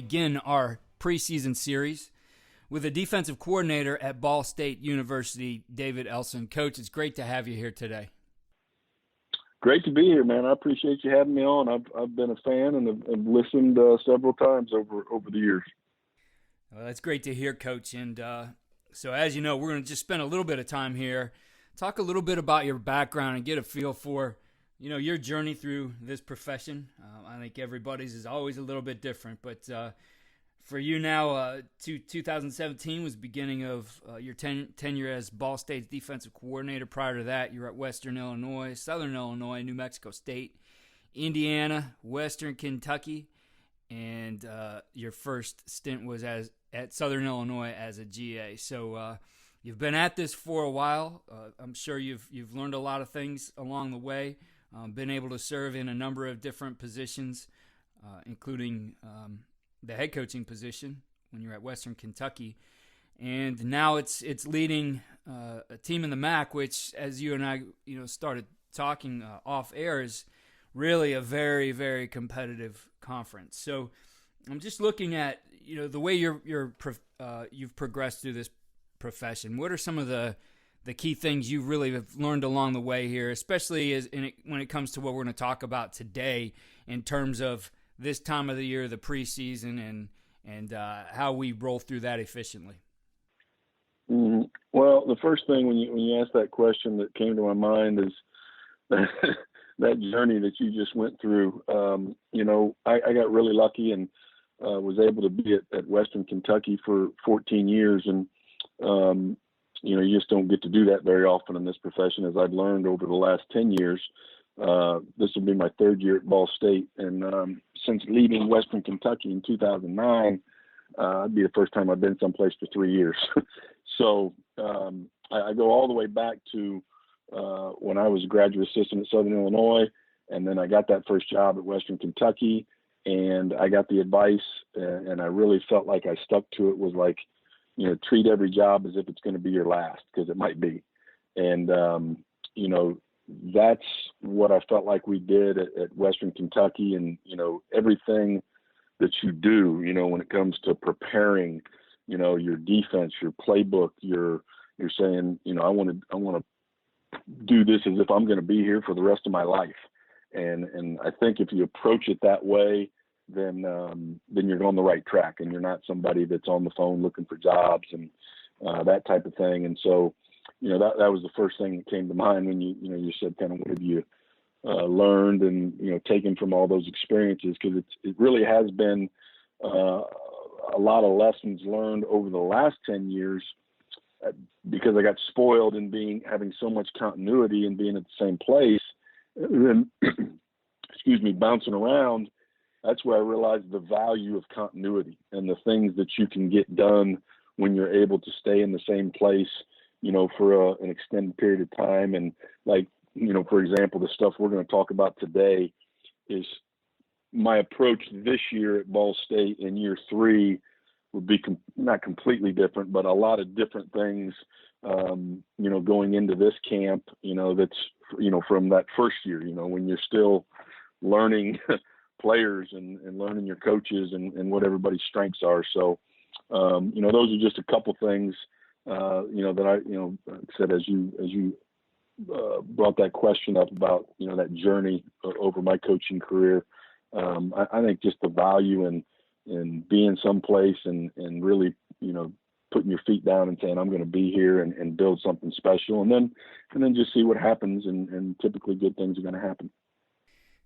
begin our preseason series with a defensive coordinator at Ball State University, David Elson. Coach, it's great to have you here today. Great to be here, man. I appreciate you having me on. I've been a fan and have listened several times over the years. Well, that's great to hear, Coach. And so as you know, we're going to just spend a little bit of time here, talk a little bit about your background and get a feel for, your journey through this profession. I think everybody's is always a little bit different, but for you now, 2017 was the beginning of your tenure as Ball State's defensive coordinator. Prior to that, you were at Western Illinois, Southern Illinois, New Mexico State, Indiana, Western Kentucky, and your first stint was at Southern Illinois as a GA. So you've been at this for a while. I'm sure you've learned a lot of things along the way. Been able to serve in a number of different positions, including the head coaching position when you're at Western Kentucky. And now it's leading a team in the MAC, which, as you and I started talking off air, is really a very, very competitive conference. So I'm just looking at the way you've progressed through this profession. What are some of the key things you really have learned along the way here, especially when it comes to what we're going to talk about today in terms of this time of the year, the preseason, and how we roll through that efficiently? Mm-hmm. Well, the first thing when you asked that question that came to my mind is that journey that you just went through. I got really lucky and was able to be at Western Kentucky for 14 years, and you just don't get to do that very often in this profession, as I've learned over the last 10 years. This will be my third year at Ball State, and since leaving Western Kentucky in 2009, it'd be the first time I've been someplace for 3 years. So I go all the way back to when I was a graduate assistant at Southern Illinois, and then I got that first job at Western Kentucky, and I got the advice, and I really felt like I stuck to it, was like, treat every job as if it's going to be your last, because it might be. And, that's what I felt like we did at Western Kentucky. And, everything that you do, when it comes to preparing, your defense, your playbook, you're saying, I want to do this as if I'm going to be here for the rest of my life. And I think if you approach it that way, then you're on the right track, and you're not somebody that's on the phone looking for jobs and that type of thing. And so, that was the first thing that came to mind when you said kind of what have you learned and taken from all those experiences, because it really has been a lot of lessons learned over the last 10 years because I got spoiled in having so much continuity and being at the same place, and then bouncing around. That's where I realized the value of continuity and the things that you can get done when you're able to stay in the same place, for an extended period of time. And for example, the stuff we're going to talk about today is my approach this year at Ball State in year 3 would be not completely different, but a lot of different things, going into this camp, that's, from that first year, when you're still learning players and learning your coaches and what everybody's strengths are. So, those are just a couple things, that I, said, as you brought that question up about, that journey over my coaching career. I think just the value in being someplace and really, putting your feet down and saying, I'm going to be here and build something special, and then just see what happens. And typically good things are going to happen.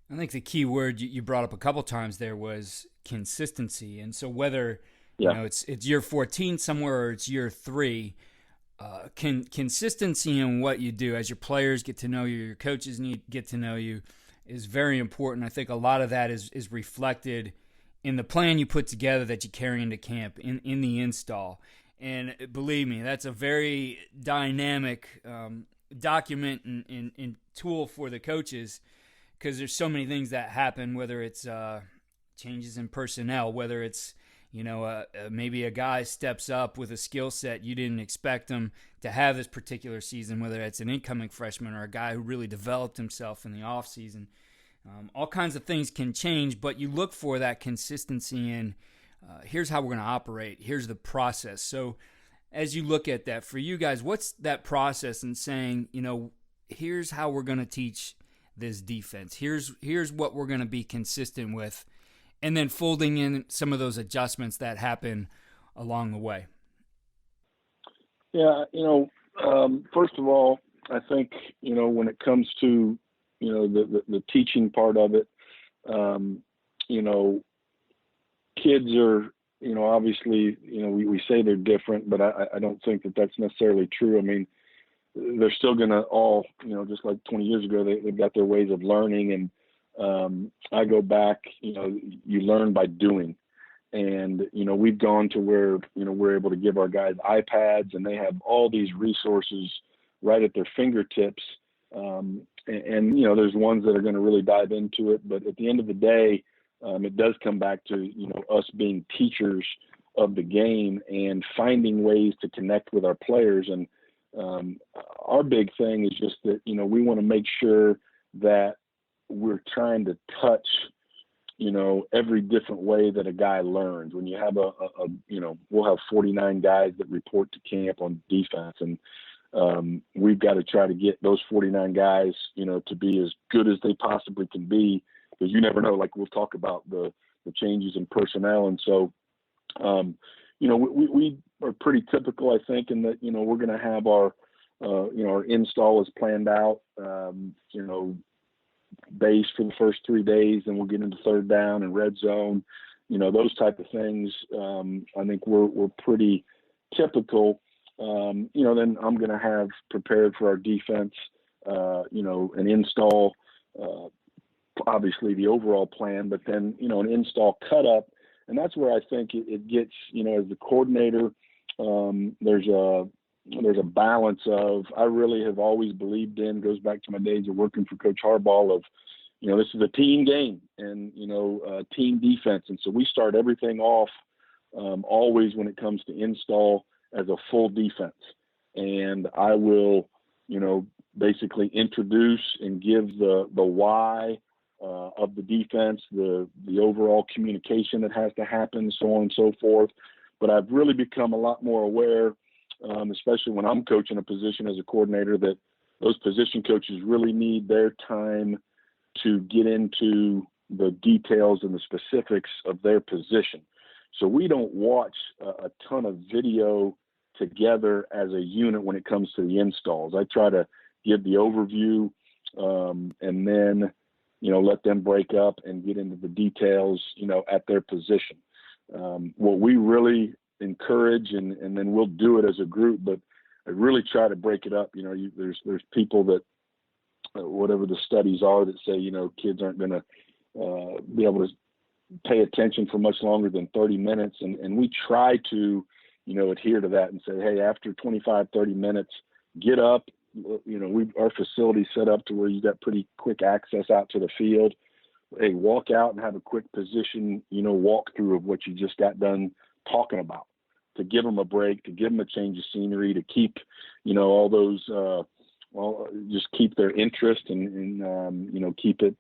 I think the key word you brought up a couple times there was consistency. And so whether it's year 14 somewhere or it's year 3, consistency in what you do as your players get to know you, your coaches get to know you, is very important. I think a lot of that is reflected in the plan you put together that you carry into camp, in the install. And believe me, that's a very dynamic document and tool for the coaches, because there's so many things that happen, whether it's changes in personnel, whether it's maybe a guy steps up with a skill set you didn't expect him to have this particular season, whether it's an incoming freshman or a guy who really developed himself in the off season. All kinds of things can change, but you look for that consistency in here's how we're going to operate. Here's the process. So as you look at that for you guys, what's that process in saying, here's how we're going to teach this defense. Here's what we're going to be consistent with, and then folding in some of those adjustments that happen along the way. Yeah, first of all, I think, when it comes to, the teaching part of it, kids are, obviously, we say they're different, but I don't think that that's necessarily true. I mean, they're still going to all, just like 20 years ago, they've got their ways of learning. And I go back, you learn by doing. And, we've gone to where, we're able to give our guys iPads, and they have all these resources right at their fingertips. And there's ones that are going to really dive into it. But at the end of the day, it does come back to, us being teachers of the game and finding ways to connect with our players. And our big thing is just that, we want to make sure that we're trying to touch, every different way that a guy learns. When you have we'll have 49 guys that report to camp on defense, and we've got to try to get those 49 guys, to be as good as they possibly can be, because you never know, like we'll talk about the changes in personnel. And so, we are pretty typical, I think, in that, we're going to have our install is planned out, base for the first 3 days, and we'll get into third down and red zone, those type of things. I think we're pretty typical. Then I'm going to have prepared for our defense, an install, obviously the overall plan, but then, an install cut up. And that's where I think it gets, as the coordinator, there's a balance of, I really have always believed in, goes back to my days of working for Coach Harbaugh, of, this is a team game and, team defense. And so we start everything off always when it comes to install as a full defense. And I will, basically introduce and give the why of the defense, the overall communication that has to happen, so on and so forth. But I've really become a lot more aware, especially when I'm coaching a position as a coordinator, that those position coaches really need their time to get into the details and the specifics of their position. So we don't watch a ton of video together as a unit when it comes to the installs. I try to give the overview and then, let them break up and get into the details, at their position. What we really encourage, and then we'll do it as a group, but I really try to break it up. There's people that, whatever the studies are, that say, kids aren't going to be able to pay attention for much longer than 30 minutes. And we try to, adhere to that and say, hey, after 25, 30 minutes, get up. Our facility's set up to where you got pretty quick access out to the field. Hey, walk out and have a quick position, walkthrough of what you just got done talking about, to give them a break, to give them a change of scenery, to keep, all those, just keep their interest and keep it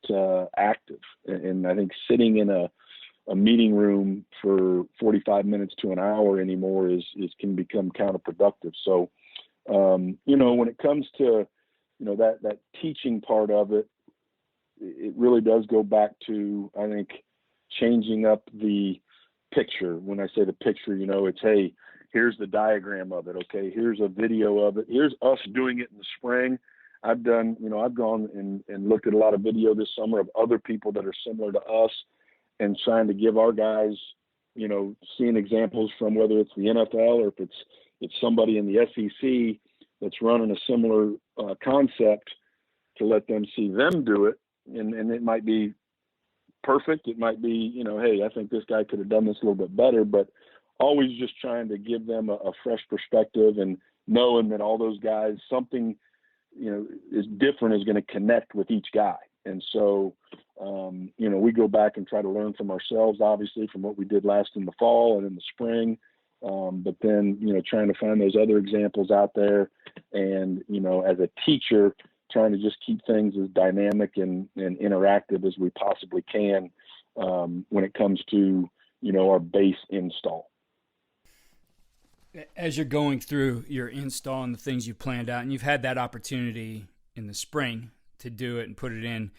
active. And I think sitting in a meeting room for 45 minutes to an hour anymore can become counterproductive. So, when it comes to, that teaching part of it, it really does go back to, I think, changing up the picture. When I say the picture, it's, hey, here's the diagram of it. Okay, here's a video of it. Here's us doing it in the spring. I've gone and looked at a lot of video this summer of other people that are similar to us, and trying to give our guys, seeing examples from whether it's the NFL or if it's somebody in the SEC that's running a similar concept, to let them see them do it. And it might be perfect. It might be, hey, I think this guy could have done this a little bit better, but always just trying to give them a fresh perspective, and knowing that all those guys, something, is different, is going to connect with each guy. And so, we go back and try to learn from ourselves, obviously, from what we did last in the fall and in the spring. But then, trying to find those other examples out there, and, as a teacher, trying to just keep things as dynamic and interactive as we possibly can, when it comes to, our base install. As you're going through your install and the things you planned out, and you've had that opportunity in the spring to do it and put it in,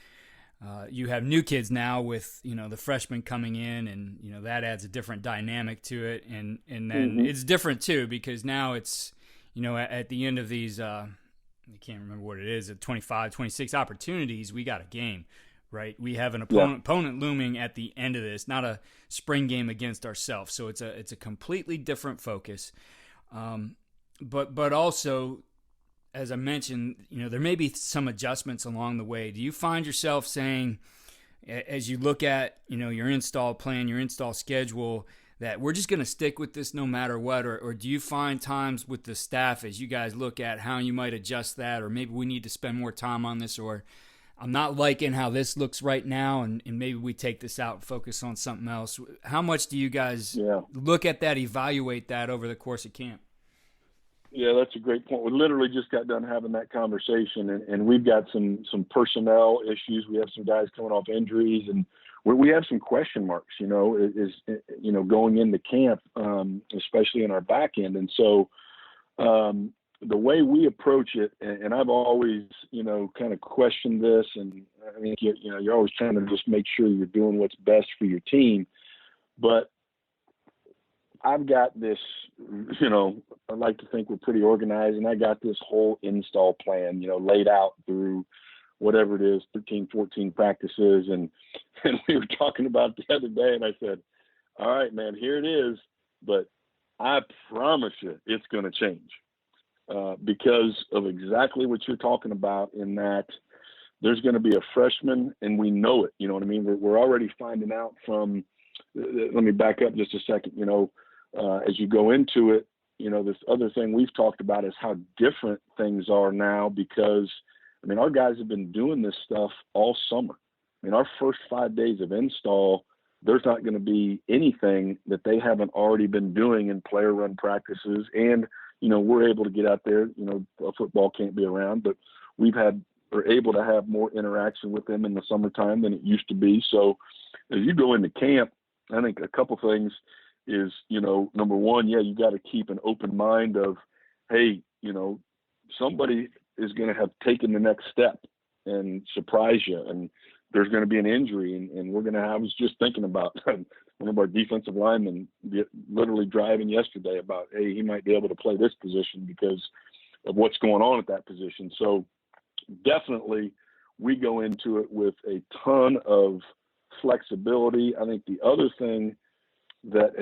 you have new kids now with, the freshmen coming in, and, that adds a different dynamic to it. And then it's different too, because now it's, at the end of these, I can't remember what it is, at 25, 26 opportunities, we got a game, right? We have an opponent looming at the end of this, not a spring game against ourselves. So it's a completely different focus. But also, as I mentioned, there may be some adjustments along the way. Do you find yourself saying, as you look at, your install plan, your install schedule, that we're just going to stick with this no matter what? Or do you find times with the staff, as you guys look at how you might adjust that, or maybe we need to spend more time on this, or I'm not liking how this looks right now, and maybe we take this out and focus on something else? How much do you guys look at that, evaluate that over the course of camp? Yeah, that's a great point. We literally just got done having that conversation, and we've got some personnel issues. We have some guys coming off injuries, and we have some question marks, going into camp, especially in our back end. And so the way we approach it, and I've always, kind of questioned this, and I mean, you're always trying to just make sure you're doing what's best for your team. But I've got this, I like to think we're pretty organized, and I got this whole install plan, laid out through whatever it is, 13, 14 practices. And we were talking about it the other day, and I said, all right, man, here it is, but I promise you it's going to change because of exactly what you're talking about, in that there's going to be a freshman, and we know it, you know what I mean? We're already finding out from, let me back up just a second, as you go into it, this other thing we've talked about is how different things are now, because, I mean, our guys have been doing this stuff all summer. I mean, our first 5 days of install, there's not going to be anything that they haven't already been doing in player run practices. And, we're able to get out there, a football can't be around, but we're able to have more interaction with them in the summertime than it used to be. So as you go into camp, I think a couple things is, number one, you got to keep an open mind of, hey, somebody is going to have taken the next step and surprise you, and there's going to be an injury, and we're going to I was just thinking about one of our defensive linemen literally driving yesterday about, hey, he might be able to play this position because of what's going on at that position. So definitely we go into it with a ton of flexibility. I think the other thing that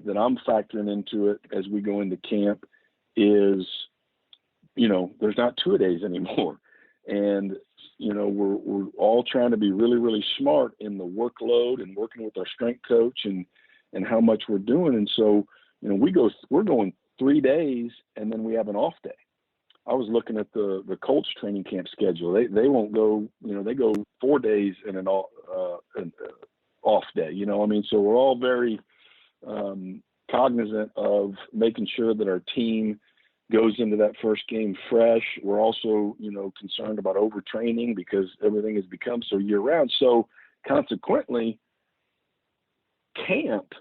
I'm factoring into it as we go into camp is, there's not 2-a-days anymore. And, we're all trying to be really, really smart in the workload and working with our strength coach and how much we're doing. And so, we're going 3 days, and then we have an off day. I was looking at the Colts training camp schedule. They won't go, they go 4 days and an off day, so we're all very cognizant of making sure that our team goes into that first game fresh. We're also, concerned about overtraining because everything has become so year round. So consequently, camp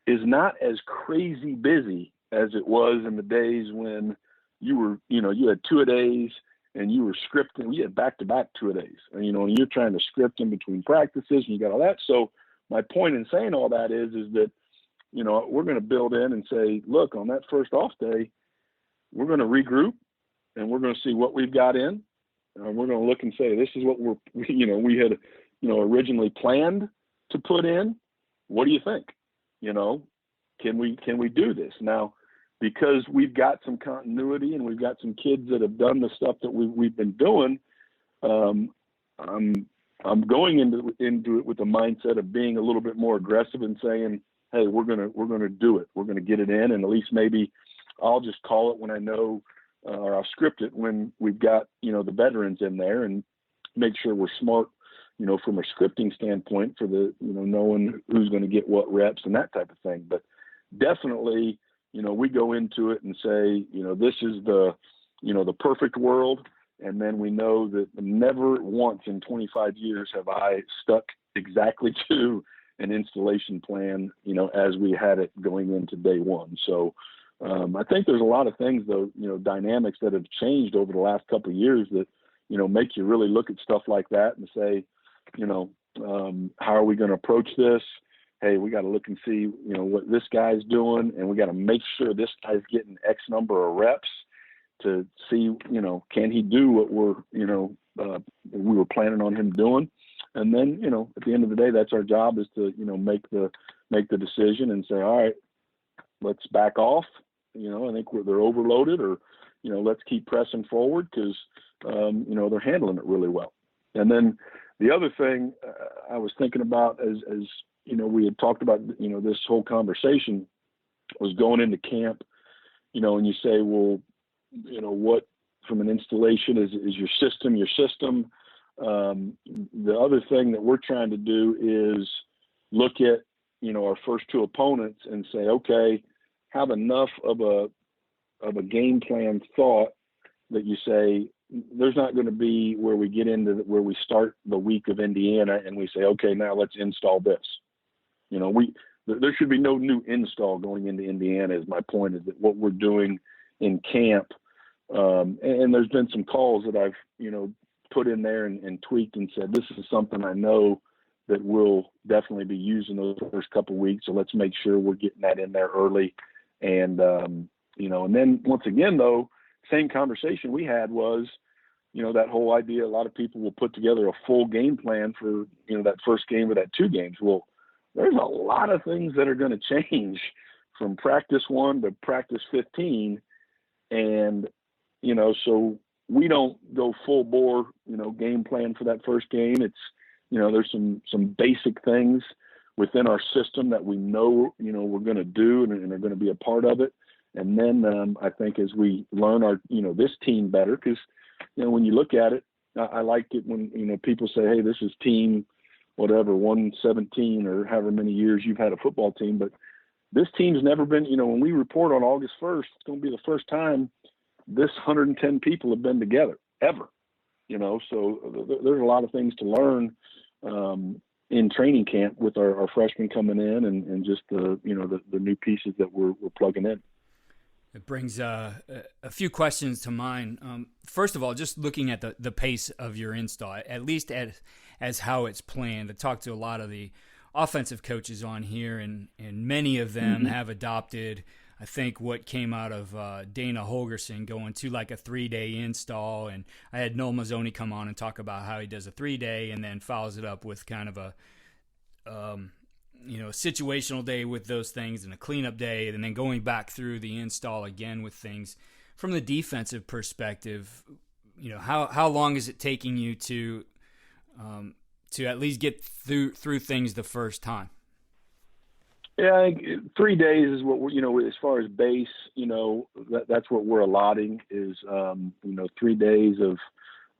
is not as crazy busy as it was in the days when you were, you had 2-a-days and you were scripting. You had back-to-back 2-a-days, and you're trying to script in between practices, and you got all that. So my point in saying all that is that, we're going to build in and say, look, on that first off day, we're going to regroup, and we're going to see what we've got in. And we're going to look and say, this is what we had, originally planned to put in. What do you think? Can we do this now? Because we've got some continuity and we've got some kids that have done the stuff that we've been doing. I'm going into it with the mindset of being a little bit more aggressive and saying, hey, we're gonna do it. We're gonna get it in, and at least maybe I'll just call it when I know, or I'll script it when we've got the veterans in there, and make sure we're smart, from a scripting standpoint for the knowing who's going to get what reps and that type of thing. But definitely, we go into it and say, this is the perfect world. And then we know that never once in 25 years have I stuck exactly to an installation plan, as we had it going into day one. So I think there's a lot of things, though, dynamics that have changed over the last couple of years that, make you really look at stuff like that and say, how are we going to approach this? Hey, we got to look and see, what this guy's doing, and we got to make sure this guy's getting X number of reps to see, can he do what we were planning on him doing? And then, at the end of the day, that's our job, is to, make the decision and say, all right, let's back off. I think they're overloaded, or, let's keep pressing forward because, they're handling it really well. And then the other thing I was thinking about as we had talked about, this whole conversation was going into camp, and you say, well, what from an installation is your system. The other thing that we're trying to do is look at, our first two opponents and say, okay, have enough of a game plan thought that you say, there's not going to be where we get into where we start the week of Indiana and we say, okay, now let's install this. There should be no new install going into Indiana, is my point, is that what we're doing in camp. And there's been some calls that I've, put in there and tweaked and said, this is something I know that we'll definitely be using those first couple of weeks. So let's make sure we're getting that in there early. And, and then once again, though, same conversation we had was, that whole idea, a lot of people will put together a full game plan for, that first game or that 2 games. Well, there's a lot of things that are going to change from practice 1 to practice 15. And, so we don't go full bore, game plan for that first game. It's, there's some basic things within our system that we know, we're going to do and are going to be a part of it. And then I think as we learn our, this team better, because, when you look at it, I like it when, people say, hey, this is team, whatever, 117 or however many years you've had a football team. But this team's never been, when we report on August 1st, it's going to be the first time this 110 people have been together ever, so there's a lot of things to learn in training camp with our freshmen coming in and just the new pieces that we're plugging in. It brings a few questions to mind. First of all, just looking at the pace of your install, at least as how it's planned. I talked to a lot of the offensive coaches on here, and many of them have adopted, I think, what came out of Dana Holgerson going to like a 3-day install. And I had Noel Mazzoni come on and talk about how he does a 3-day and then follows it up with kind of a situational day with those things and a cleanup day, and then going back through the install again with things. From the defensive perspective, how long is it taking you to at least get through things the first time? Yeah, I think 3 days is what we're, as far as base, that's what we're allotting is, 3 days of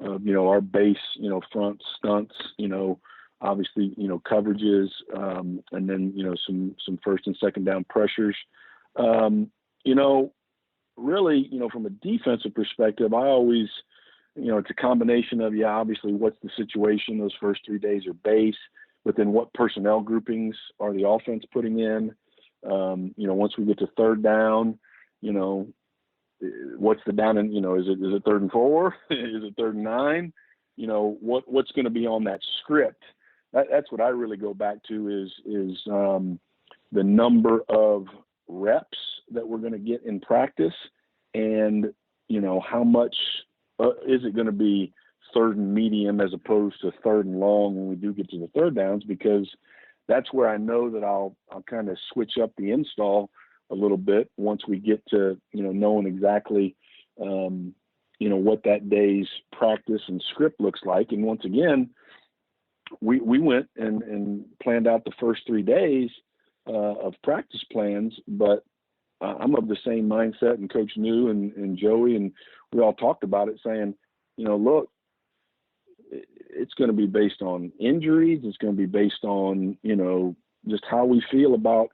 our base, front stunts, obviously, coverages, and then, some first and second down pressures. Really, from a defensive perspective, I always, it's a combination of, obviously what's the situation. Those first 3 days are base, but then what personnel groupings are the offense putting in? Once we get to third down, what's the down and, is it 3rd and 4? Is it 3rd and 9? What's going to be on that script? That's what I really go back to is the number of reps that we're going to get in practice, and how much is it going to be 3rd and medium as opposed to 3rd and long when we do get to the third downs, because that's where I know that I'll kind of switch up the install a little bit once we get to knowing exactly what that day's practice and script looks like. And once again, we went and planned out the first 3 days of practice plans, but I'm of the same mindset, and Coach New and Joey, and we all talked about it, saying, look, it's going to be based on injuries. It's going to be based on, just how we feel about,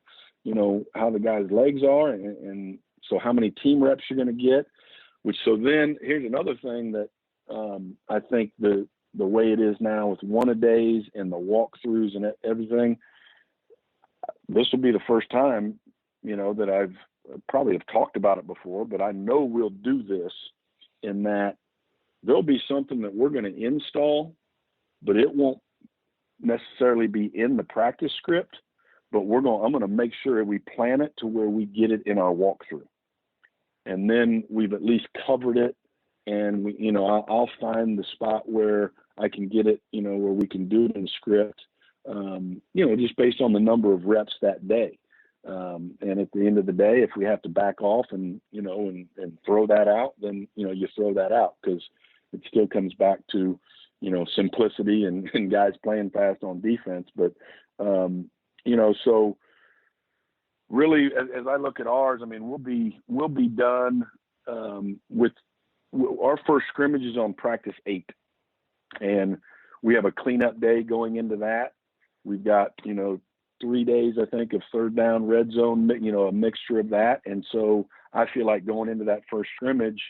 how the guys' legs are. And so how many team reps you're going to get, so then here's another thing that I think the way it is now with one-a-days and the walkthroughs and everything, this will be the first time, that I've probably have talked about it before, but I know we'll do this in that there'll be something that we're going to install, but it won't necessarily be in the practice script, but I'm going to make sure we plan it to where we get it in our walkthrough. And then we've at least covered it, and I'll find the spot where I can get it, where we can do it in script, just based on the number of reps that day. And at the end of the day, if we have to back off and throw that out, then, you throw that out, because it still comes back to, simplicity and guys playing fast on defense. But, so really, as I look at ours, I mean, we'll be done with our first scrimmage is on practice 8, and we have a cleanup day going into that. We've got 3 days, I think, of third down, red zone, a mixture of that. And so I feel like going into that first scrimmage,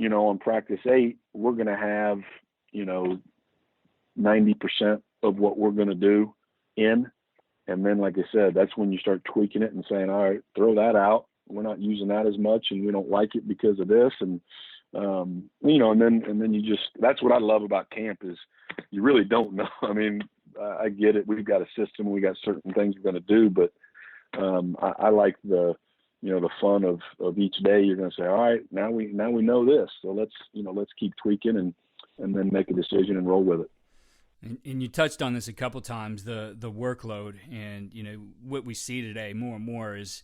on practice 8, we're going to have 90% of what we're going to do in. And then, like I said, that's when you start tweaking it and saying, all right, throw that out. We're not using that as much, and we don't like it because of this. And, and then you just, that's what I love about camp is you really don't know. I mean, I get it. We've got a system. We got certain things we're going to do, but I like the fun of each day. You're going to say, all right, now we know this. So let's keep tweaking and then make a decision and roll with it. And you touched on this a couple times, the workload, and what we see today more and more is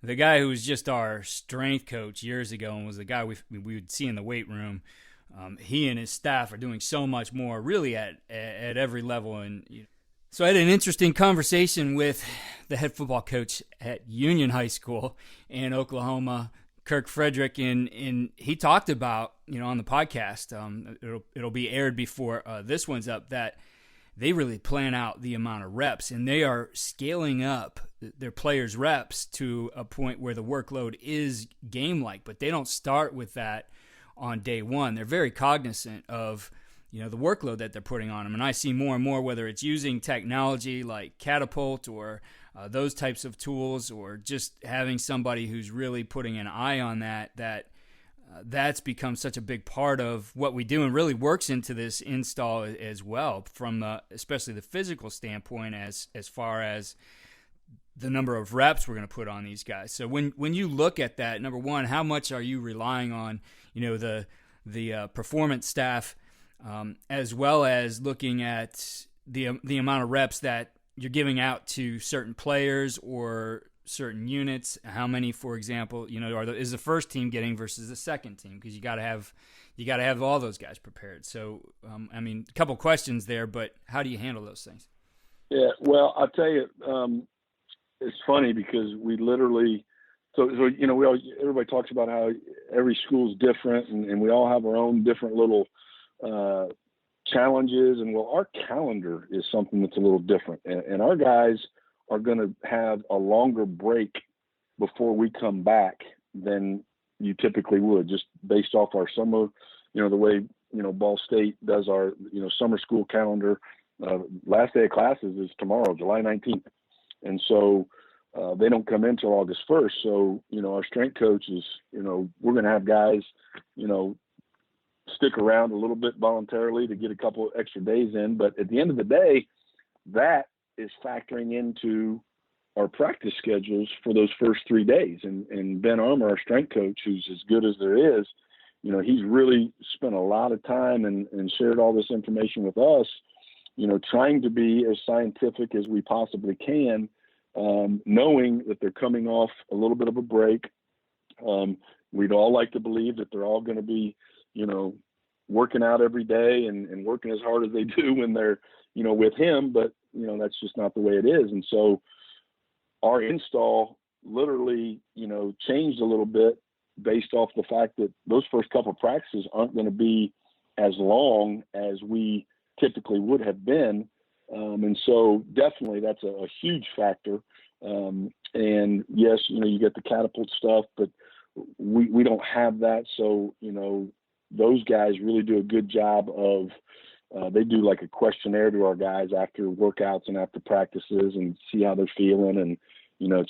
the guy who was just our strength coach years ago and was the guy we would see in the weight room. He and his staff are doing so much more, really at every level. And so I had an interesting conversation with the head football coach at Union High School in Oklahoma, Kirk Frederick, and he talked about, on the podcast, it'll be aired before this one's up, that they really plan out the amount of reps, and they are scaling up their players' reps to a point where the workload is game-like, but they don't start with that on day one. They're very cognizant of the workload that they're putting on them, and I see more and more, whether it's using technology like Catapult or those types of tools, or just having somebody who's really putting an eye on that's become such a big part of what we do, and really works into this install as well, from especially the physical standpoint, as far as the number of reps we're going to put on these guys. So when you look at that, number one, how much are you relying on the performance staff, as well as looking at the amount of reps that you're giving out to certain players or certain units? How many, for example, is the first team getting versus the second team? Because you got to have all those guys prepared. So, a couple questions there, but how do you handle those things? Yeah, well, I'll tell you, it's funny because we literally, everybody talks about how every school's different, and we all have our own different little challenges. And our calendar is something that's a little different, and our guys are going to have a longer break before we come back than you typically would, just based off our summer, the way, Ball State does our, summer school calendar. Last day of classes is tomorrow, July 19th. And so they don't come in till August 1st. So, our strength coach is, we're going to have guys, stick around a little bit voluntarily to get a couple extra days in. But at the end of the day, that is factoring into our practice schedules for those first 3 days. And Ben Armour, our strength coach, who's as good as there is, he's really spent a lot of time and shared all this information with us, trying to be as scientific as we possibly can, knowing that they're coming off a little bit of a break. We'd all like to believe that they're all going to be, working out every day and working as hard as they do when they're, with him, but, that's just not the way it is. And so our install literally, changed a little bit based off the fact that those first couple of practices aren't going to be as long as we typically would have been. And so definitely that's a huge factor. And yes, you get the catapult stuff, but we don't have that. So, those guys really do a good job of they do like a questionnaire to our guys after workouts and after practices and see how they're feeling and,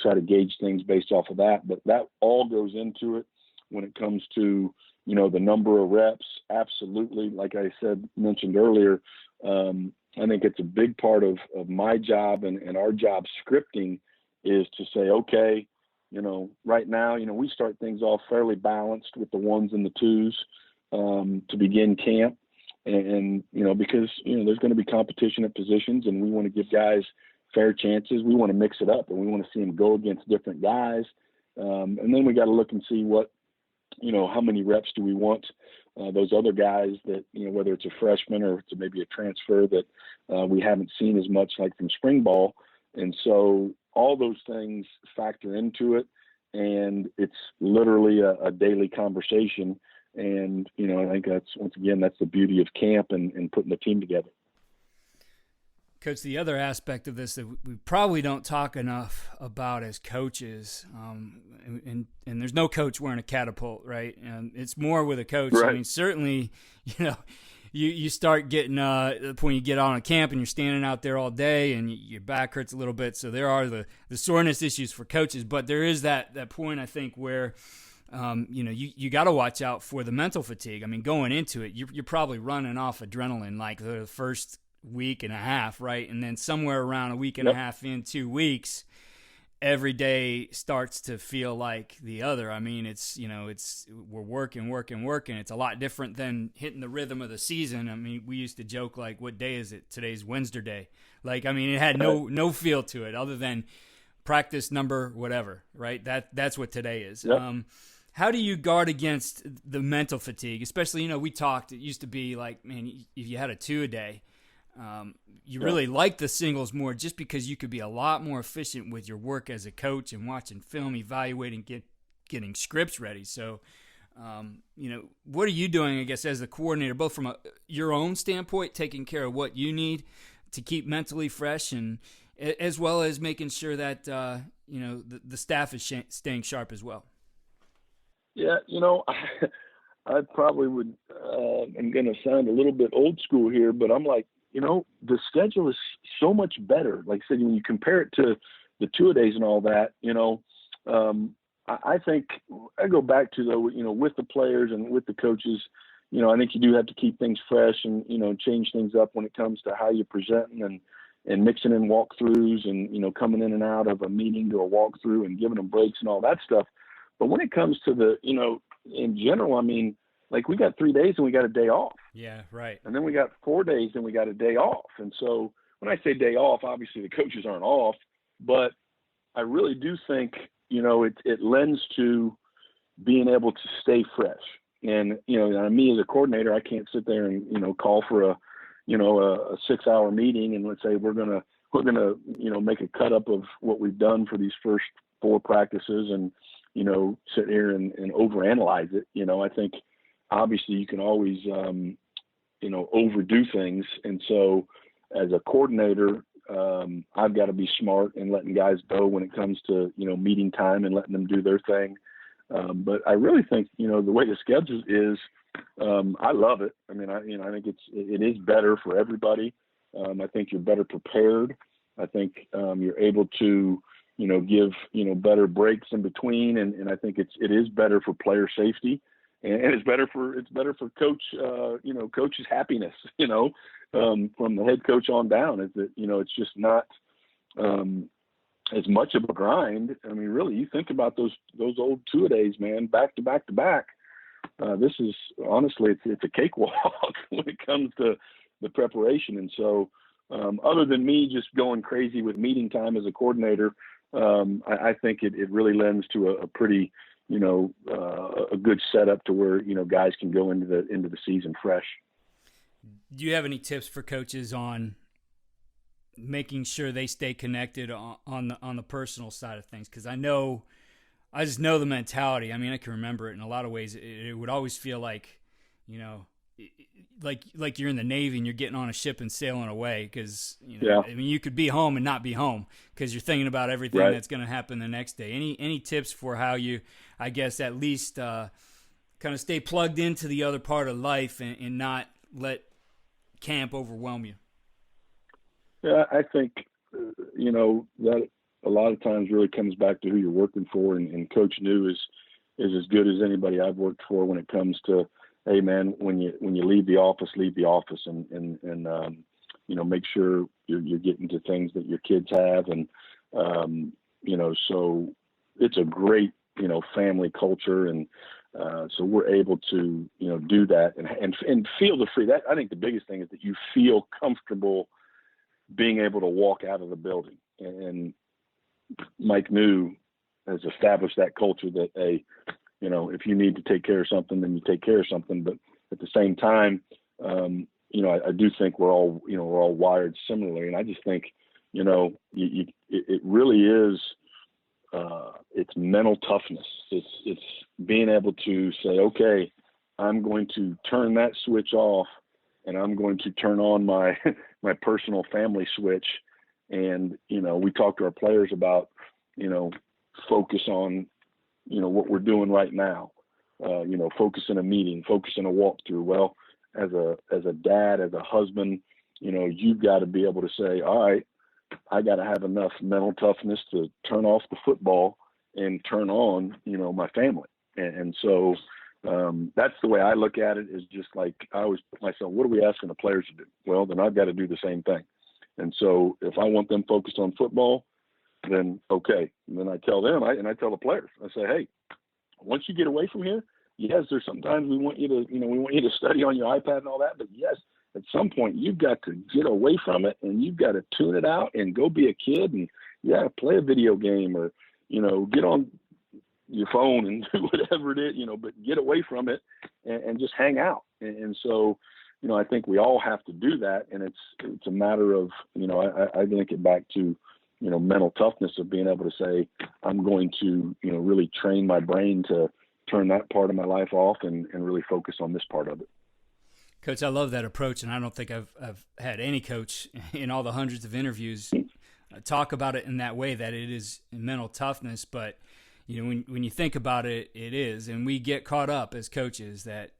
try to gauge things based off of that. But that all goes into it when it comes to, the number of reps. Absolutely. Like I mentioned earlier, I think it's a big part of my job and our job scripting is to say, okay, right now, we start things off fairly balanced with the ones and the twos to begin camp. And because, there's going to be competition at positions and we want to give guys fair chances. We want to mix it up and we want to see them go against different guys. And then we got to look and see what, how many reps do we want those other guys that, whether it's a freshman or it's maybe a transfer that we haven't seen as much like from spring ball. And so all those things factor into it. And it's literally a daily conversation. And, I think that's the beauty of camp and putting the team together. Coach, the other aspect of this that we probably don't talk enough about as coaches, and there's no coach wearing a catapult, right? And it's more with a coach. Right. I mean, certainly, you start getting when you get on a camp and you're standing out there all day and your back hurts a little bit. So there are the soreness issues for coaches, but there is that point, I think, where you got to watch out for the mental fatigue. I mean, going into it, you're probably running off adrenaline like the first week and a half, right? And then somewhere around a week and a half in, 2 weeks, every day starts to feel like the other. I mean, we're working. It's a lot different than hitting the rhythm of the season. I mean, we used to joke like, what day is it? Today's Wednesday. Like, I mean, it had no feel to it other than practice number, whatever, right? That's what today is. Yep. How do you guard against the mental fatigue? Especially, we talked, it used to be like, man, if you had a 2 a day, you really like the singles more just because you could be a lot more efficient with your work as a coach and watching film, evaluating, getting scripts ready. So, what are you doing, I guess, as the coordinator, both from your own standpoint, taking care of what you need to keep mentally fresh and as well as making sure that, the staff is staying sharp as well? Yeah, I probably would, I'm going to sound a little bit old school here, but I'm like, the schedule is so much better. Like I said, when you compare it to the 2-a-days and all that, I think I go back to with the players and with the coaches, I think you do have to keep things fresh and, change things up when it comes to how you're presenting and mixing in walkthroughs and, coming in and out of a meeting to a walkthrough and giving them breaks and all that stuff. But when it comes to the, in general, I mean, like we got 3 days and we got a day off. Yeah, right. And then we got 4 days and we got a day off. And so when I say day off, obviously the coaches aren't off, but I really do think, it lends to being able to stay fresh. And, me as a coordinator, I can't sit there and, call for a 6-hour meeting and let's say we're going to, make a cut up of what we've done for these first 4 practices and, sit here and overanalyze it. I think obviously you can always, overdo things. And so as a coordinator, I've got to be smart and letting guys go when it comes to, meeting time and letting them do their thing. But I really think, the way the schedule is, I love it. I mean, I think it is better for everybody. I think you're better prepared. I think you're able to, give, better breaks in between. And I think it is better for player safety and it's better for coach, coach's happiness, from the head coach on down is that, it's just not as much of a grind. I mean, really, you think about those old 2-a-days, man, back to back to back. This is honestly, it's a cakewalk when it comes to the preparation. And so, other than me just going crazy with meeting time as a coordinator, I think it really lends to a pretty, a good setup to where, guys can go into the season fresh. Do you have any tips for coaches on making sure they stay connected on the personal side of things? Because I just know the mentality. I mean, I can remember it in a lot of ways. It would always feel like, like you're in the Navy and you're getting on a ship and sailing away because, I mean, you could be home and not be home because you're thinking about everything that's going to happen the next day. Any tips for how you, I guess, at least kind of stay plugged into the other part of life and not let camp overwhelm you? Yeah, I think, that a lot of times really comes back to who you're working for, and Coach New is as good as anybody I've worked for when it comes to, hey man, when you leave the office, and make sure you're getting to things that your kids have, and so it's a great family culture, and so we're able to do that and feel the free. That, I think the biggest thing is that you feel comfortable being able to walk out of the building, and Mike New has established that culture that, hey, if you need to take care of something, then you take care of something. But at the same time, I do think we're all wired similarly. And I just think, it really is, it's mental toughness. It's being able to say, okay, I'm going to turn that switch off, and I'm going to turn on my personal family switch. And, we talk to our players about, focus on, what we're doing right now, focus in a meeting, focus in a walkthrough. Well, as a dad, as a husband, you've got to be able to say, all right, I got to have enough mental toughness to turn off the football and turn on, my family. And so that's the way I look at it, is just like, I always put myself, what are we asking the players to do? Well, then I've got to do the same thing. And so if I want them focused on football, then okay. And then I tell them, and I tell the players, I say, hey, once you get away from here, yes, there's sometimes we want you to study on your iPad and all that, but yes, at some point you've got to get away from it, and you've got to tune it out and go be a kid, and play a video game, or, get on your phone and do whatever it is, but get away from it and just hang out. And so, I think we all have to do that. And it's a matter of, I link it back to, mental toughness of being able to say, I'm going to, really train my brain to turn that part of my life off and really focus on this part of it. Coach, I love that approach, and I don't think I've had any coach in all the hundreds of interviews talk about it in that way, that it is mental toughness. But, when you think about it, it is. And we get caught up as coaches that,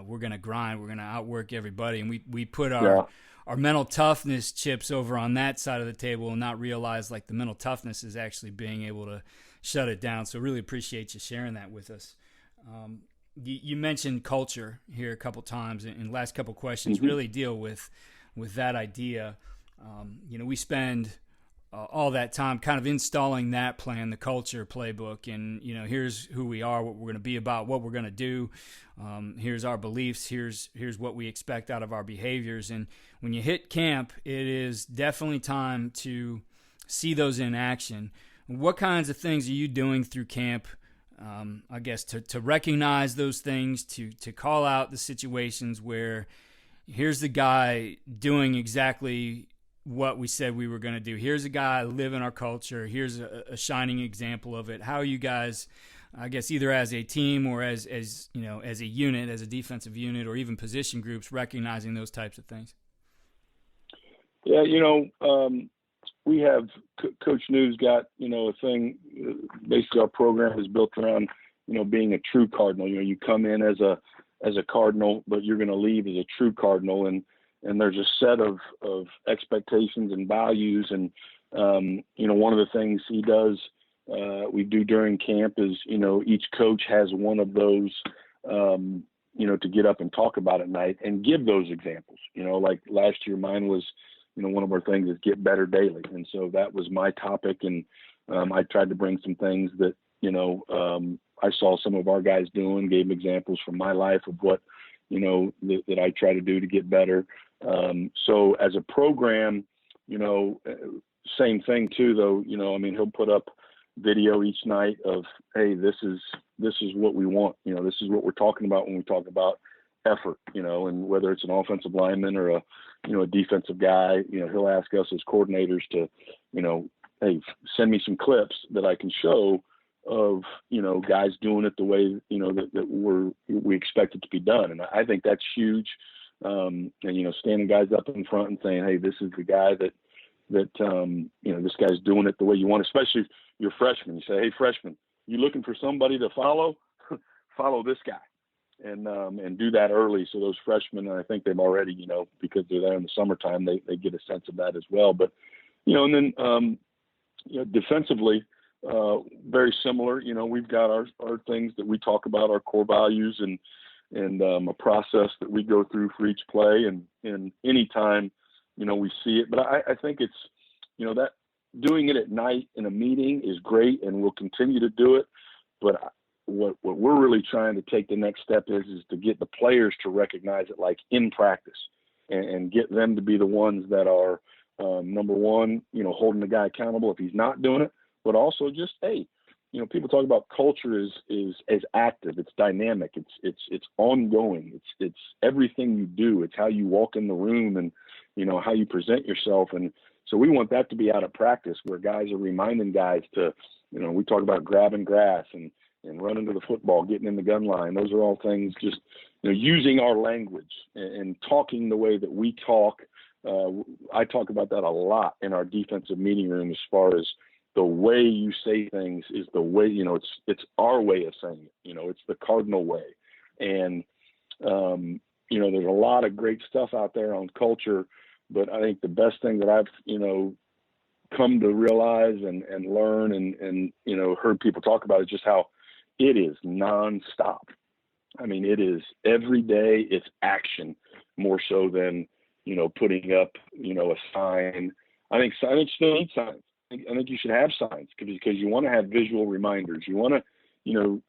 we're going to grind, we're going to outwork everybody. And we put our mental toughness chips over on that side of the table and not realize, like, the mental toughness is actually being able to shut it down. So really appreciate you sharing that with us. You mentioned culture here a couple times, and the last couple questions really deal with that idea. We spend all that time kind of installing that plan, the culture playbook, and here's who we are, what we're going to be about, what we're going to do. Here's our beliefs. Here's what we expect out of our behaviors. And when you hit camp, it is definitely time to see those in action. What kinds of things are you doing through camp? I guess to recognize those things, to call out the situations where here's the guy doing exactly what we said we were going to do. Here's a guy living our culture. Here's a shining example of it. How are you guys, I guess, either as a team or as a unit, as a defensive unit, or even position groups, recognizing those types of things? Yeah, we have Coach New's got, a thing, basically our program is built around, being a true Cardinal. You come in as a Cardinal, but you're going to leave as a true Cardinal. And there's a set of expectations and values. And, one of the things he does, we do during camp is, each coach has one of those, to get up and talk about at night and give those examples. Like last year, mine was, one of our things is get better daily. And so that was my topic. And I tried to bring some things that, I saw some of our guys doing, gave examples from my life of what, that I try to do to get better. So as a program, same thing too, though, he'll put up video each night of, hey, this is what we want. This is what we're talking about when we talk about effort, and whether it's an offensive lineman or a defensive guy, he'll ask us as coordinators to, hey, send me some clips that I can show of, guys doing it the way, that we expect it to be done. And I think that's huge. And, standing guys up in front and saying, hey, this is the guy that this guy's doing it the way you want, especially if you're a freshman. You say, hey, freshman, you looking for somebody to follow? Follow this guy. and do that early. So those freshmen, I think they've already, because they're there in the summertime, they get a sense of that as well. But, and then, defensively, very similar. We've got our things that we talk about, our core values and a process that we go through for each play. And anytime, we see it. But I think it's, that doing it at night in a meeting is great, and we'll continue to do it. But what we're really trying to take the next step is to get the players to recognize it like in practice and get them to be the ones that are, number one, holding the guy accountable if he's not doing it, but also just, hey, people talk about culture is active, it's dynamic, it's ongoing, it's everything you do, it's how you walk in the room and, how you present yourself. And so we want that to be out of practice where guys are reminding guys to, we talk about grabbing grass and running to the football, getting in the gun line. Those are all things just, using our language and talking the way that we talk. I talk about that a lot in our defensive meeting room as far as the way you say things is the way, it's our way of saying it. It's the Cardinal Way. And, there's a lot of great stuff out there on culture, but I think the best thing that I've, come to realize and learn and heard people talk about is just how it is nonstop. I mean, it is every day, it's action more so than, putting up, a sign. I think signage still needs signs. I think you should have signs because you want to have visual reminders. You want to,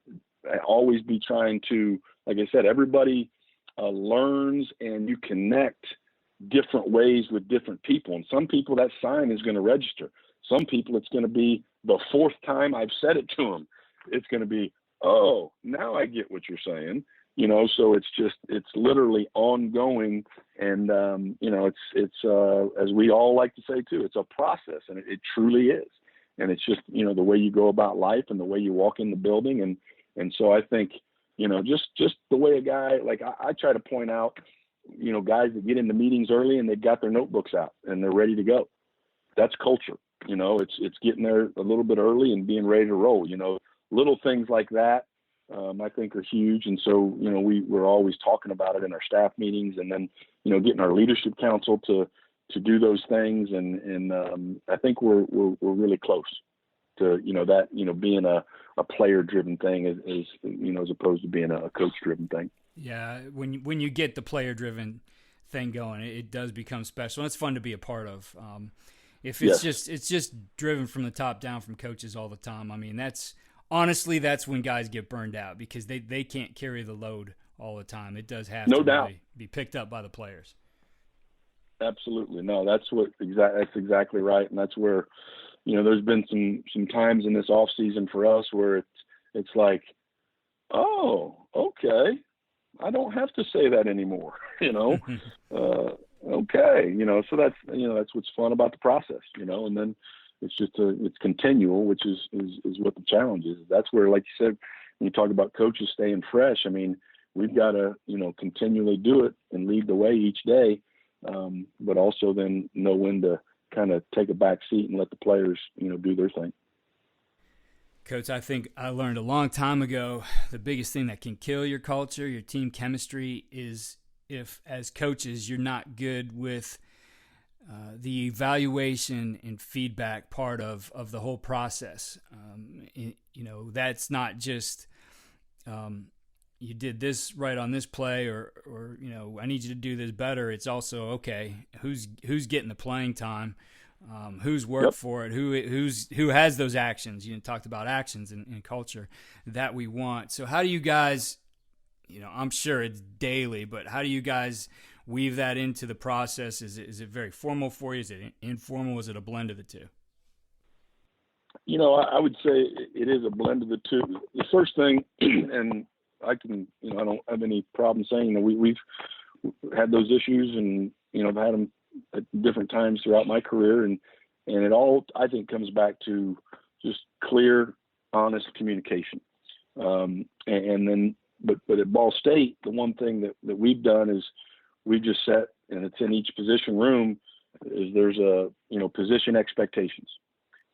always be trying to, like I said, everybody learns and you connect different ways with different people. And some people that sign is going to register. Some people it's going to be the fourth time I've said it to them. It's going to be, oh, now I get what you're saying. So it's literally ongoing. And, it's as we all like to say too, it's a process, and it truly is. And it's just, the way you go about life and the way you walk in the building. And so I think, just the way a guy, like I try to point out, guys that get into meetings early and they've got their notebooks out and they're ready to go. That's culture. It's getting there a little bit early and being ready to roll. Little things like that, I think are huge. And so, we're always talking about it in our staff meetings, and then, getting our leadership council to do those things. And I think we're really close to, that, being a player driven thing is, as opposed to being a coach driven thing. Yeah. When you get the player driven thing going, it does become special, and it's fun to be a part of. If it's just driven from the top down from coaches all the time. I mean, that's when guys get burned out because they can't carry the load all the time. It does have to really be picked up by the players. Absolutely. No, that's exactly right. And that's where, there's been some times in this off season for us where it's like, oh, okay, I don't have to say that anymore, okay. So that's what's fun about the process, and then it's just it's continual, which is what the challenge is. That's where, like you said, when you talk about coaches staying fresh, I mean, we've got to, continually do it and lead the way each day. But also then know when to kind of take a back seat and let the players, do their thing. Coach, I think I learned a long time ago, the biggest thing that can kill your culture, your team chemistry, is if as coaches, you're not good with the evaluation and feedback part of the whole process. That's not just you did this right on this play, or I need you to do this better. It's also, okay, who's getting the playing time, who's worked for it, who has those actions. You talked about actions in culture that we want. So how do you guys, I'm sure it's daily, but how do you guys weave that into the process? Is it very formal for you? Is it informal? Is it a blend of the two? I would say it is a blend of the two. The first thing, and I can, I don't have any problem saying that we've had those issues, and, I've had them at different times throughout my career. And it all, I think, comes back to just clear, honest communication. And then, but at Ball State, the one thing that we've done is we've just set, and it's in each position room, is there's position expectations.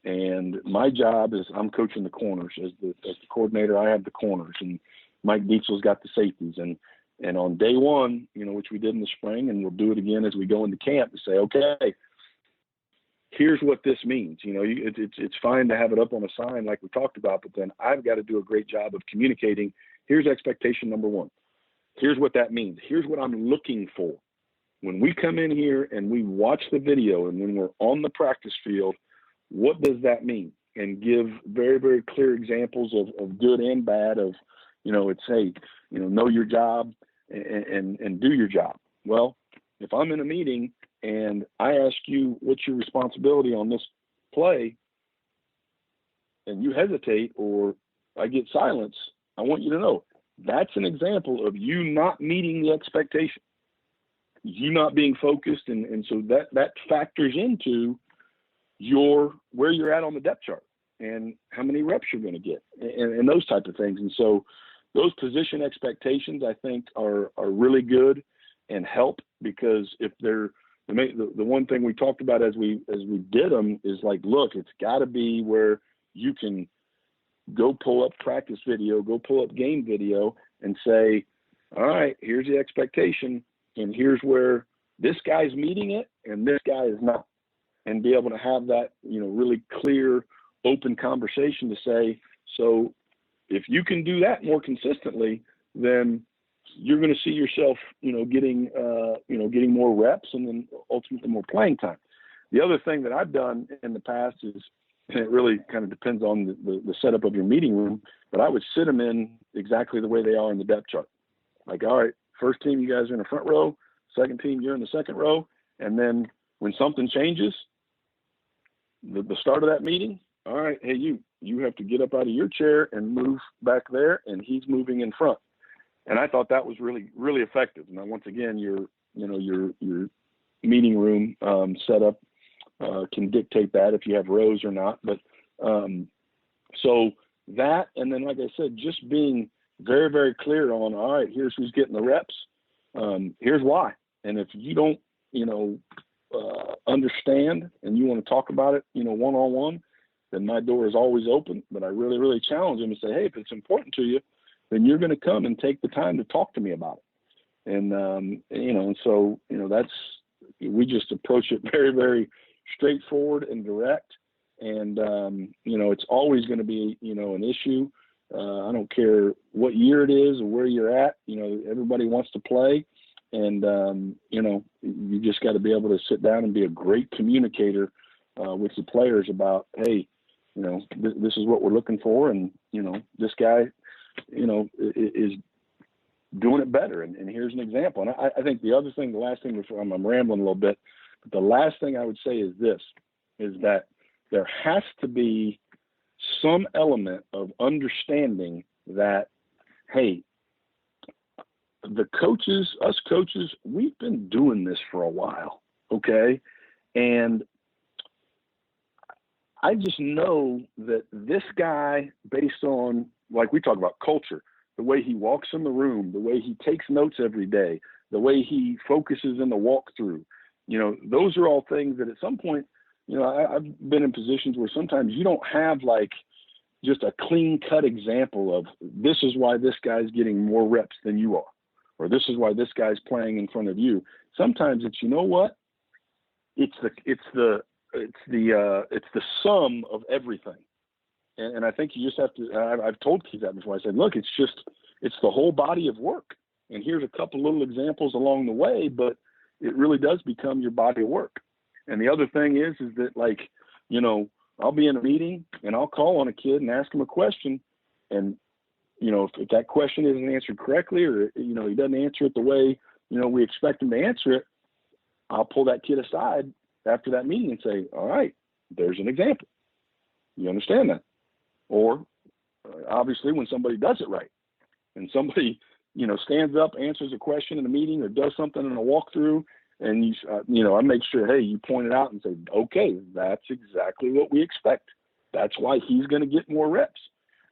And my job is I'm coaching the corners. As the coordinator, I have the corners. And Mike Dietzel's got the safeties. And on day one, which we did in the spring, and we'll do it again as we go into camp, to say, okay, here's what this means. It's fine to have it up on a sign like we talked about, but then I've got to do a great job of communicating. Here's expectation number one. Here's what that means. Here's what I'm looking for. When we come in here and we watch the video and when we're on the practice field, what does that mean? And give very, very clear examples of good and bad of, it's, hey, know your job and do your job. Well, if I'm in a meeting and I ask you, what's your responsibility on this play, and you hesitate or I get silence, I want you to know that's an example of you not meeting the expectation, you not being focused. And so that factors into where you're at on the depth chart and how many reps you're going to get and those type of things. And so those position expectations, I think, are really good and help, because if they're the one thing we talked about as we did them is like, look, it's got to be where you can go pull up practice video, go pull up game video and say, all right, here's the expectation and here's where this guy's meeting it and this guy is not. And be able to have that, really clear, open conversation to say, so if you can do that more consistently, then you're going to see yourself, getting more reps and then ultimately more playing time. The other thing that I've done in the past is, and it really kind of depends on the setup of your meeting room, but I would sit them in exactly the way they are in the depth chart. Like, all right, first team, you guys are in the front row. Second team, you're in the second row. And then when something changes, the start of that meeting, all right, hey, you have to get up out of your chair and move back there, and he's moving in front. And I thought that was really, really effective. Now, once again, your meeting room setup can dictate that if you have rows or not. But so that, and then, like I said, just being very, very clear on, all right, here's who's getting the reps. Here's why. And if you don't, understand and you want to talk about it, one-on-one, then my door is always open. But I really, really challenge them to say, hey, if it's important to you, then you're going to come and take the time to talk to me about it. And so we just approach it very, very straightforward and direct. And, it's always going to be, an issue. I don't care what year it is or where you're at, everybody wants to play. And, you just got to be able to sit down and be a great communicator with the players about, hey, this is what we're looking for. And, this guy, is doing it better. And here's an example. And I think the last thing before I'm rambling a little bit, but the last thing I would say is this, is that there has to be some element of understanding that, hey, us coaches, we've been doing this for a while, okay? And I just know that this guy, based on, like we talk about culture, the way he walks in the room, the way he takes notes every day, the way he focuses in the walkthrough, those are all things that at some point, I've been in positions where sometimes you don't have like just a clean cut example of this is why this guy's getting more reps than you are, or this is why this guy's playing in front of you. Sometimes it's, it's the sum of everything. And I think you just have to, I've told Keith that before. I said, look, it's the whole body of work. And here's a couple little examples along the way, but it really does become your body of work. And the other thing is that, like, I'll be in a meeting and I'll call on a kid and ask him a question. And, if that question isn't answered correctly, or, he doesn't answer it the way, we expect him to answer it, I'll pull that kid aside after that meeting and say, all right, there's an example. You understand that? Or obviously when somebody does it right and somebody, stands up, answers a question in a meeting or does something in a walkthrough, and I make sure, hey, you point it out and say, okay, that's exactly what we expect. That's why he's going to get more reps.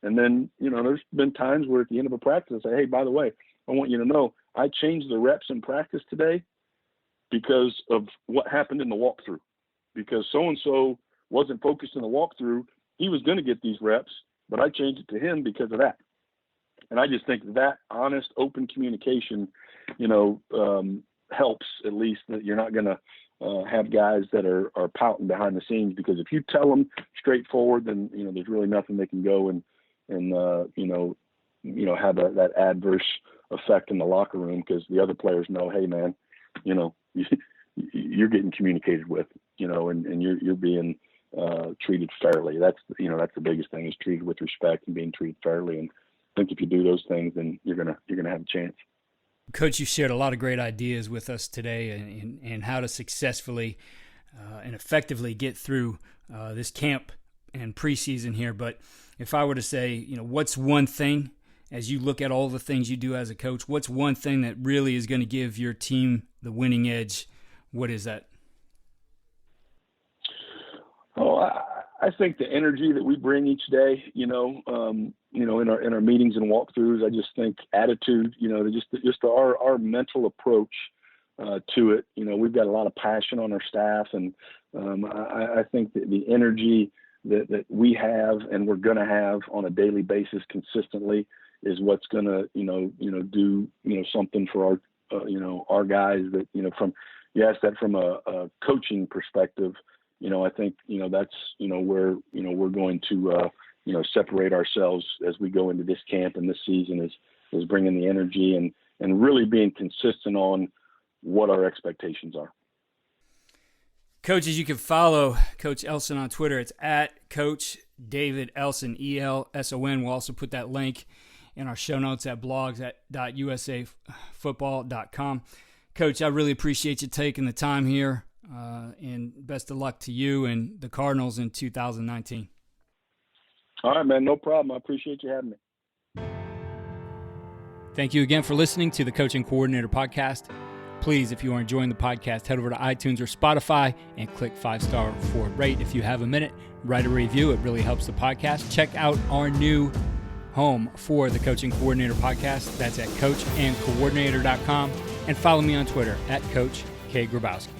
And then, there's been times where at the end of a practice, I say, hey, by the way, I want you to know I changed the reps in practice today because of what happened in the walkthrough, because so-and-so wasn't focused in the walkthrough. He was going to get these reps, but I changed it to him because of that. And I just think that honest, open communication, helps, at least, that you're not going to have guys that are pouting behind the scenes, because if you tell them straightforward, then, there's really nothing they can go and have that adverse effect in the locker room, because the other players know, hey man, you're getting communicated with, and you're being treated fairly. That's the biggest thing, is treated with respect and being treated fairly. And I think if you do those things, then you're gonna have a chance. Coach, you shared a lot of great ideas with us today and how to successfully and effectively get through this camp and preseason here. But if I were to say, what's one thing, as you look at all the things you do as a coach, what's one thing that really is going to give your team the winning edge? What is that? Oh, I think the energy that we bring each day, in our meetings and walkthroughs. I just think attitude, just our mental approach to it. We've got a lot of passion on our staff, and I think that the energy that we have and we're going to have on a daily basis consistently is what's going to, do, something for our guys. That, you asked that from a coaching perspective. I think, that's, where, we're going to, separate ourselves as we go into this camp and this season, is bringing the energy and really being consistent on what our expectations are. Coaches, you can follow Coach Elson on Twitter. It's at Coach David Elson, ELSON. We'll also put that link in our show notes at blogs.usafootball.com. Coach, I really appreciate you taking the time here, and best of luck to you and the Cardinals in 2019. All right, man, no problem. I appreciate you having me. Thank you again for listening to the Coaching Coordinator Podcast. Please, if you are enjoying the podcast, head over to iTunes or Spotify and click 5-star for rate. If you have a minute, write a review. It really helps the podcast. Check out our new home for the Coaching Coordinator Podcast. That's at coachandcoordinator.com. And follow me on Twitter at Coach K. Grabowski.